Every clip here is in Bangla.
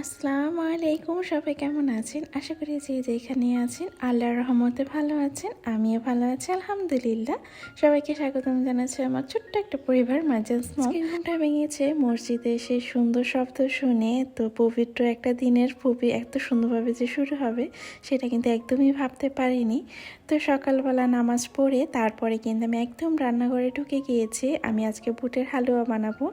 আসসালামু আলাইকুম, সবাই কেমন আছেন? আশা করি যে যেখানে আছেন আল্লাহর রহমতে ভালো আছেন। আমিও ভালো আছি আলহামদুলিল্লাহ। সবাইকে স্বাগতম জানাচ্ছি আমার ছোট্ট একটা পরিবার মাঝাজ মম। ঘুমটা ভেঙেছে মসজিদে এসে সুন্দর শব্দ শুনে। তো পবিত্র একটা দিনের খুবই এত সুন্দরভাবে যে শুরু হবে সেটা কিন্তু একদমই ভাবতে পারিনি। তো সকালবেলা নামাজ পড়ে তারপরে কিন্তু আমি একদম রান্নাঘরে ঢুকে গিয়েছি। আমি আজকে বুটের হালুয়া বানাবো,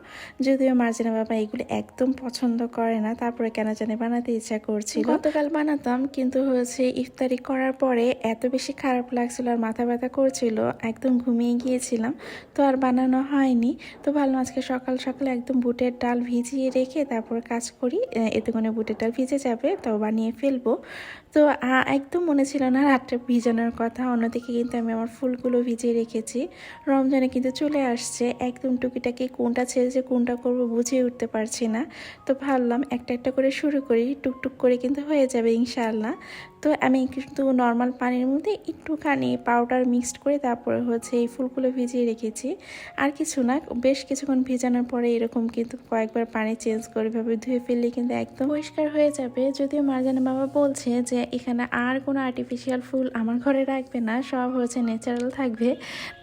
যদিও মার্জিনা বাবা এগুলো একদম পছন্দ করে না, তারপরে কেন জানি বানাতে ইচ্ছা করছিল। গতকাল বানাতাম, কিন্তু হয়েছে ইফতারি করার পরে এত বেশি খারাপ লাগছিল আর মাথা ব্যথা করছিল, একদম ঘুমিয়ে গিয়েছিলাম, তো আর বানানো হয়নি। তো ভাবলাম আজকে সকাল সকাল একদম বুটের ডাল ভিজিয়ে রেখে তারপর কাজ করি, এতে করে বুটের ডাল ভিজে যাবে, তো বানিয়ে ফেলবো। তো একদম মনে ছিল না রাত্রে ভিজানোর কথা। অন্যদিকে কিন্তু আমি আমার ফুলগুলো ভিজিয়ে রেখেছি। রমজানে কিন্তু চলে আসছে, একদম টুকিটাকি কোনটা ছেড়েছে কোনটা করব বুঝিয়ে উঠতে পারছি না। তো ভাবলাম একটা একটা করে শুরু করি, টুকটুক করে কিন্তু হয়ে যাবে ইনশাআল্লাহ। তো আমি কিন্তু নর্মাল পানির মধ্যে একটুখানি পাউডার মিক্সড করে তারপরে হচ্ছে এই ফুলগুলো ভিজিয়ে রেখেছি। আর কিছু না, বেশ কিছুক্ষণ ভিজানোর পরে এরকম কিন্তু কয়েকবার পানি চেঞ্জ করে ভাবে ধুয়ে ফেললে কিন্তু একদম পরিষ্কার হয়ে যাবে। যদিও মার্জানা বাবা বলছে যে এখানে আর কোনো আর্টিফিশিয়াল ফুল আমার ঘরে রাখবে না, সব হচ্ছে ন্যাচারাল থাকবে।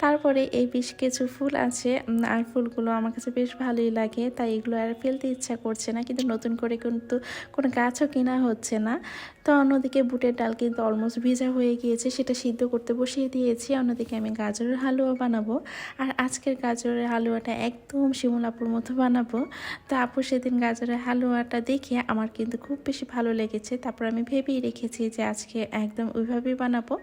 তারপরে এই বেশ কিছু ফুল আছে, আর ফুলগুলো আমার কাছে বেশ ভালোই লাগে, তাই এগুলো আর ফেলতে ইচ্ছা করছে না। কিন্তু নতুন করে কিন্তু কোনো গাছও কেনা হচ্ছে না। তো অন্যদিকে বুটের ডাল কিন্তু অলমোস্ট ভিজা হয়ে গিয়েছে, সেটা সিদ্ধ করতে বসিয়ে দিয়েছি। অন্যদিকে আমি গাজরের হালুয়া বানাবো, আর আজকের গাজরের হালুয়াটা একদম শিমুলাপুর মতো বানাবো। তো আপু সেদিন গাজরের হালুয়াটা দেখে আমার কিন্তু খুব বেশি ভালো লেগেছে, তারপর আমি ভেবেই রেখেছি যে আজকে একদম ওইভাবেই বানাবো।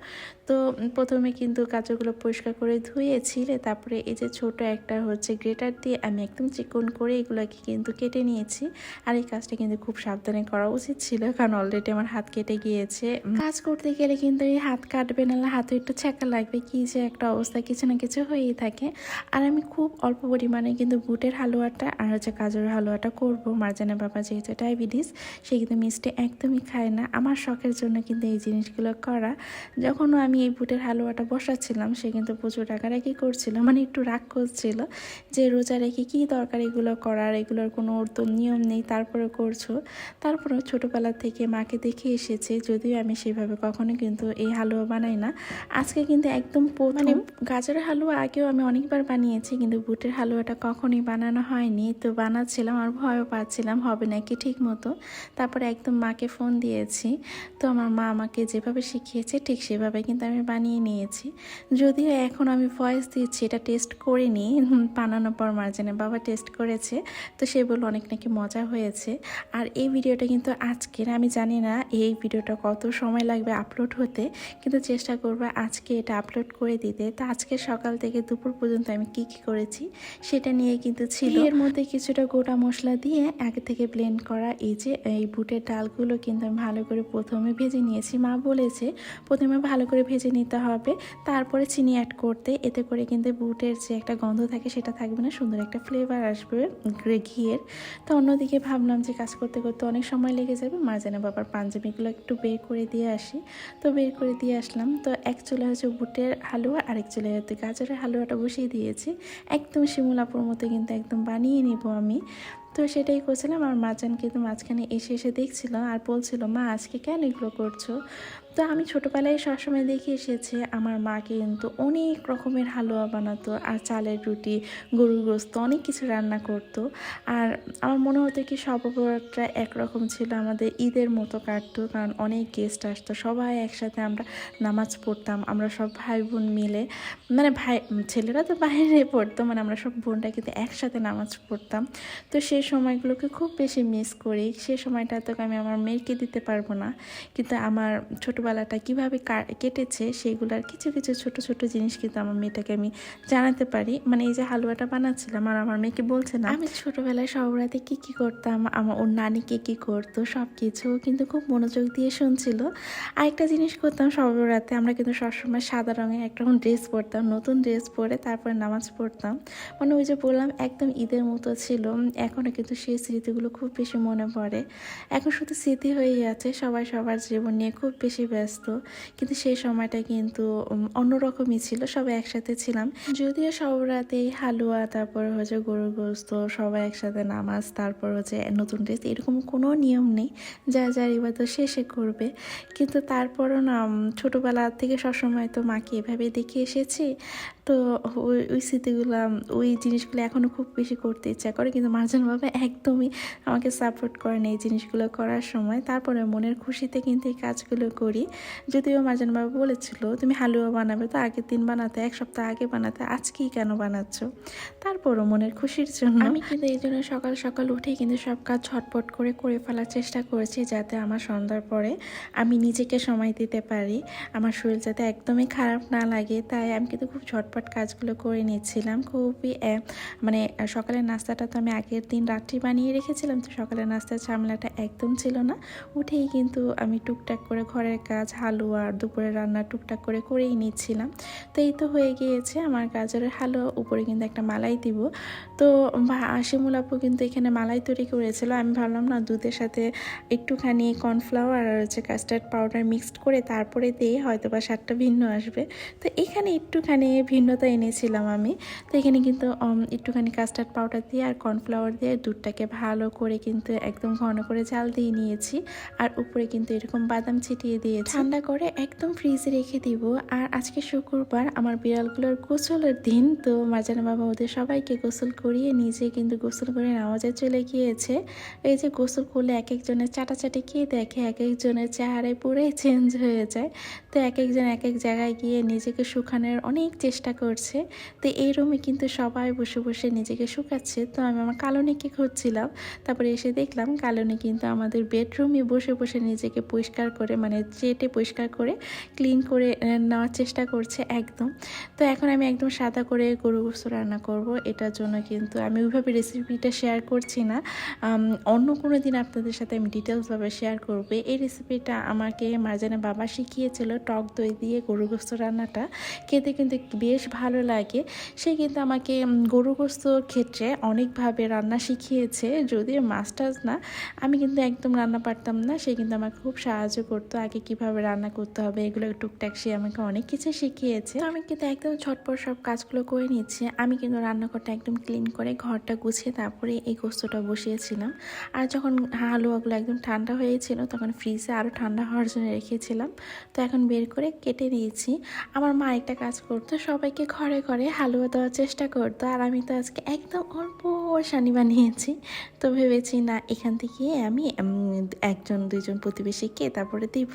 তো প্রথমে কিন্তু গাজরগুলো পরিষ্কার করে ধুয়েছি, তারপরে এই যে ছোট একটা হচ্ছে গ্রেটার দিয়ে আমি একদম চিকন করে এগুলোকে কিন্তু কেটে নিয়েছি। আর এই কাজটা কিন্তু খুব সাবধানে করা উচিত ছিল, কারণ অলরেডি আমার হাত কেটে গিয়েছে। কাজ করতে গেলে কিন্তু এই হাত কাটবে, নাহলে হাতে একটু ছ্যাঁকা লাগবে, কি যে একটা অবস্থা, কিছু না কিছু হয়েই থাকে। আর আমি খুব অল্প পরিমাণে কিন্তু বুটের হালুয়াটা আর হচ্ছে গাজরের হালুয়াটা করব। মার্জানা বাবা যেহেতু ডায়াবেটিস, সে কিন্তু মিষ্টি একদমই খায় না। আমার শখের জন্য কিন্তু এই জিনিসগুলো করা। যখনও আমি এই বুটের হালুয়াটা বসাচ্ছিলাম, সে কিন্তু প্রচুর রাগারাগি করছিল, মানে একটু রাগ করছিল যে রোজা রেখে কী দরকার এগুলো করার, এগুলোর কোনো তো নিয়ম নেই, তারপরে করছো। তারপরে ছোটোবেলা থেকে মাকে দেখে এসেছে, যদিও আমি সেভাবে কখনো কিন্তু এই হালুয়া বানাই না। আজকে কিন্তু একদম মানে গাজরের হালুয়া আগেও আমি অনেকবার বানিয়েছি, কিন্তু বুটের হালুয়াটা কখনোই বানানো হয়নি। তো বানাচ্ছিলাম আর ভয়ও পাচ্ছিলাম হবে নাকি ঠিক মতো। তারপরে একদম মাকে ফোন দিয়েছি, তো আমার মা আমাকে যেভাবে শিখিয়েছে ঠিক সেভাবে কিন্তু আমি বানিয়ে নিয়েছি। যদিও এখন আমি ভয়েস দিচ্ছি, এটা টেস্ট করিনি, বানানোর পর মার্জানা বাবা টেস্ট করেছে, তো সে বলল অনেক নাকি মজা হয়েছে। আর এই ভিডিওটা কিন্তু আজকের, আমি জানি না এই ভিডিওটা কত সময় লাগবে আপলোড হতে, কিন্তু চেষ্টা করবো আজকে এটা আপলোড করে দিতে। তো আজকে সকাল থেকে দুপুর পর্যন্ত আমি কি কি করেছি সেটা নিয়ে কিন্তু ছিল। এর মধ্যে কিছুটা গোটা মশলা দিয়ে আগে থেকে ব্লেন্ড করা এই যে এই বুটের ডালগুলো কিন্তু আমি ভালো করে প্রথমে ভেজে নিয়েছি। মা বলেছে প্রথমে ভালো করে ভেজে নিতে হবে, তারপরে চিনি অ্যাড করতে, এতে করে কিন্তু বুটের যে একটা গন্ধ থাকে সেটা থাকবে না, সুন্দর একটা ফ্লেভার আসবে ঘিয়ের। তো অন্যদিকে ভাবলাম যে কাজ করতে করতে অনেক সময় লেগে যাবে, মার্জানা বাবার পাঞ্জাবিগুলো একটু বের করে দিয়ে আসি। তো বের করে দিয়ে আসলাম। তো এক চুলে হচ্ছে বুটের হালুয়া, আরেক চুলে হচ্ছে গাজরের হালুয়াটা বসিয়ে দিয়েছি। একদম শিমুলাপুর মতো কিন্তু একদম বানিয়ে নিব আমি। তো সেটাই করছিলাম। আর মাজান কিন্তু মাঝখানে এসে এসে দেখছিল আর বলছিল, মা আজকে কেন এগুলো করছো? তো আমি ছোটোবেলায় সবসময় দেখে এসেছি আমার মা কিন্তু অনেক রকমের হালুয়া বানাতো, আর চালের রুটি, গরুর গোস্ত, অনেক কিছু রান্না করতো। আর আমার মনে হতো কি সবটা একরকম ছিল, আমাদের ঈদের মতো কাটতো, কারণ অনেক গেস্ট আসতো, সবাই একসাথে আমরা নামাজ পড়তাম, আমরা সব ভাই বোন মিলে, মানে ভাই ছেলেরা তো বাইরে পড়তো, মানে আমরা সব বোনরা কিন্তু একসাথে নামাজ পড়তাম। তো সেই সময়গুলোকে খুব বেশি মিস করি। সে সময়টা তো আমি আমার মেয়েকে দিতে পারবো না, কিন্তু আমার ছোটোবেলাটা কীভাবে কেটেছে সেগুলোর কিছু কিছু ছোট ছোট জিনিস কিন্তু আমার মেয়েটাকে আমি জানাতে পারি। মানে এই যে হালুয়াটা বানাচ্ছিলাম আর আমার মেয়েকে বলছে না আমি ছোটোবেলায় সব রাতে কী কী করতাম, আমার ওর নানি কী করতো সব কিছু কিন্তু খুব মনোযোগ দিয়ে শুনছিল। আরেকটা জিনিস করতাম, সব রাতে আমরা কিন্তু সবসময় সাদা রঙের একটা ড্রেস পরতাম, নতুন ড্রেস পরে তারপরে নামাজ পড়তাম। মানে ওই যে বললাম একদম ঈদের মতো ছিল। এখনও কিন্তু সেই স্মৃতিগুলো খুব বেশি মনে পড়ে। এখন শুধু স্মৃতি হয়েই আছে, সবাই সবার জীবন নিয়ে খুব বেশি ব্যস্ত, কিন্তু সেই সময়টা কিন্তু অন্যরকমই ছিল, সবাই একসাথে ছিলাম। যদিও সব রাতেই হালুয়া, তারপর হচ্ছে গরুর গোস্ত, সবাই একসাথে নামাজ, তারপর হচ্ছে নতুন ড্রেস, এরকম কোনো নিয়ম নেই যা যার ইবাদত শেষে করবে। কিন্তু তারপরও না ছোটোবেলা থেকে সবসময় তো মাকে এভাবে দেখে এসেছি, তো ওই স্মৃতিগুলো, ওই জিনিসগুলো এখনও খুব বেশি করতে ইচ্ছা করে, কিন্তু মার্জান বাবা একদমই আমাকে সাপোর্ট করেন এই জিনিসগুলো করার সময়। তারপরে মনের খুশিতে কিন্তু এই কাজগুলো করি। যদিও মার্জান বাবা বলেছিল তুমি হালুয়া বানাবে তো আগের দিন বানাতে, এক সপ্তাহ আগে বানাতে, আজকেই কেন বানাচ্ছ? তারপরও মনের খুশির জন্য আমি কিন্তু এই জন্য সকাল সকাল উঠেই কিন্তু সব কাজ ঝটপট করে ফেলার চেষ্টা করেছি, যাতে আমার সন্ধ্যার পরে আমি নিজেকে সময় দিতে পারি, আমার শরীর যাতে একদমই খারাপ না লাগে। তাই আমি কিন্তু খুব ঝটপট কাজগুলো করে নিচ্ছিলাম। খুবই মানে সকালের নাস্তাটা তো আমি আগের দিন রাত্রি বানিয়ে রেখেছিলাম, তো সকালের নাস্তার ঝামেলাটা একদম ছিল না। উঠেই কিন্তু আমি টুকটাক করে ঘরের কাজ, হালুয়া, দুপুরের রান্না টুকটাক করেই নিচ্ছিলাম। তো এই তো হয়ে গিয়েছে আমার গাজরের হালুয়া। উপরে কিন্তু একটা মালাই দিব। তো শিমুল আপু কিন্তু এখানে মালাই তৈরি করেছিল। আমি ভাবলাম না, দুধের সাথে একটুখানি কর্নফ্লাওয়ার আর হচ্ছে কাস্টার্ড পাউডার মিক্সড করে তারপরে দিয়ে হয়তো বা স্বাদটা ভিন্ন আসবে। তো এখানে একটুখানি ভিন্নতা এনেছিলাম আমি। তো এখানে কিন্তু একটুখানি কাস্টার্ড পাউডার দিয়ে আর কর্নফ্লাওয়ার দিয়ে দুধটাকে ভালো করে কিন্তু একদম ঘন করে জাল দিয়ে নিয়েছি। আর উপরে কিন্তু এরকম বাদাম ছিটিয়ে দিয়েছি। ঠান্ডা করে একদম ফ্রিজে রেখে দিব। আর আজকে শুক্রবার, আমার বিড়ালগুলোর গোসলের দিন। তো মার্জানা বাবা ওদের সবাইকে গোসল করিয়ে নিজে কিন্তু গোসল করে নামাজে চলে গিয়েছে। এই যে গোসল করলে এক একজনের চাটাচাটি কে দেখে, এক একজনের চেহারায় পুরোই চেঞ্জ হয়ে যায়। তো এক একজন এক এক জায়গায় গিয়ে নিজেকে শুকানোর অনেক চেষ্টা করছে। তো এই রুমে কিন্তু সবাই বসে বসে নিজেকে শুকাচ্ছে। তো আমি আমার কালনিকে খুঁজছিলাম, তারপরে এসে দেখলাম কালনি কিন্তু আমাদের বেডরুমে বসে বসে নিজেকে পরিষ্কার করে, মানে চেটে পরিষ্কার করে ক্লিন করে নেওয়ার চেষ্টা করছে একদম। তো এখন আমি একদম সাদা করে গরু গোশত রান্না করব। এটার জন্য কিন্তু আমি ওইভাবে রেসিপিটা শেয়ার করছি না, অন্য কোনো দিন আপনাদের সাথে আমি ডিটেলসভাবে শেয়ার করব। এই রেসিপিটা আমাকে মার্জানা বাবা শিখিয়েছিল, টক দই দিয়ে গরু গোশত রান্নাটা খেতে কিন্তু বেশ ভালো লাগে। সে কিন্তু আমাকে গরু গোশতর ক্ষেত্রে অনেকভাবে রান্না শিখিয়েছে, যদিও মাস্টার্স না, আমি কিন্তু একদম রান্না পারতাম না। সে কিন্তু আমাকে খুব সাহায্য করতো, আগে কিভাবে রান্না করতে হবে এগুলো টুকটাক সে আমাকে অনেক কিছু শিখিয়েছে। তো আমি কিন্তু একদম ঝটপট সব কাজগুলো করে নিচ্ছি। আমি কিন্তু রান্নাঘরটা একদম ক্লিন করে ঘরটা গুছিয়ে তারপরে এই গোস্তটা বসিয়েছিলাম। আর যখন হালুয়াগুলো একদম ঠান্ডা হয়েছিল তখন ফ্রিজে আরও ঠান্ডা হওয়ার জন্য রেখেছিলাম। তো এখন বের করে কেটে নিয়েছি। আমার মা একটা কাজ করতো, সবাইকে ঘরে ঘরে হালুয়া দেওয়ার চেষ্টা করতো, আর আমি তো আজকে একদম অল্প সানি বানিয়েছি। তো ভেবেছি না, এখান থেকে আমি একজন দুইজন প্রতিবেশীকে তারপরে দিব।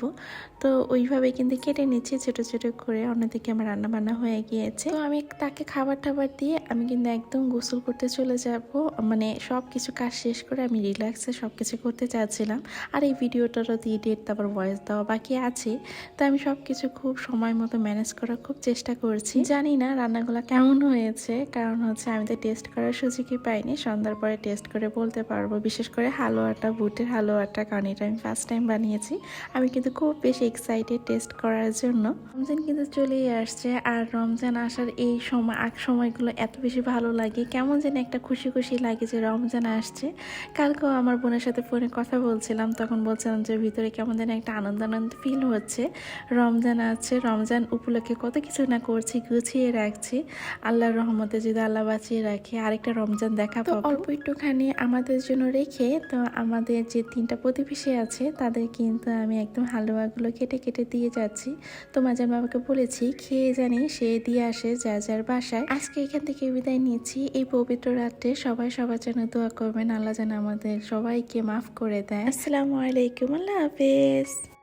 তো ওইভাবে কিন্তু কেটে নিচ্ছি ছোটো ছোটো করে। অন্যদিকে আমার রান্না বান্না হয়ে গিয়েছে। তো আমি তাকে খাবার টাবার দিয়ে আমি কিন্তু একদম গোসল করতে চলে যাব। মানে সব কিছু কাজ শেষ করে আমি রিল্যাক্সে সব কিছু করতে চাচ্ছিলাম। আর এই ভিডিওটারও এডিট তারপর ভয়েস দেওয়া বাকি আছে। তো আমি সব কিছু খুব সময় মতো ম্যানেজ করার খুব চেষ্টা করছি। জানি না রান্নাগুলো কেমন হয়েছে, কারণ হচ্ছে আমি তো টেস্ট করার সুযোগই পাইনি। সন্ধ্যার পরে টেস্ট করে বলতে পারবো। বিশেষ করে হালুয়াটা, বুটের হালুয়াটা, কারণ এটা আমি ফার্স্ট টাইম বানিয়েছি। আমি কিন্তু খুব বেশি এক্সাইটেড টেস্ট করার জন্য। রমজান কিন্তু চলেই আসছে, আর রমজান আসার এই সময়গুলো এত বেশি ভালো লাগে, কেমন যেন একটা খুশি খুশি লাগে যে রমজান আসছে। কালকেও আমার বোনের সাথে ফোনে কথা বলছিলাম, তখন বলছিলাম যে ভিতরে কেমন যেন একটা আনন্দ ফিল হচ্ছে। রমজান আছে, রমজান উপলক্ষে কত কিছু না করছি, গুছিয়ে রাখছি। আল্লাহর রহমতে যদি আল্লাহ বাঁচিয়ে রাখে আরেকটা রমজান দেখা পাবো। অল্প একটুখানি আমাদের জন্য রেখে, তো আমাদের যে 3টা প্রতিবেশী আছে তাদের কিন্তু আমি একদম হালুয়াগুলো কেটে কেটে দিয়ে যাচ্ছি। তো মাজান বাবাকে বলেছি খেয়ে জানি সে দিয়ে আসে যার যার বাসায়। আজকে এখান থেকে বিদায় নিচ্ছি। এই পবিত্র রাত্রে সবাই সবার জন্য দোয়া করবেন, আল্লাহ যেন আমাদের সবাইকে মাফ করে দেয়। আসসালামু আলাইকুম, আল্লাহ হাফেজ।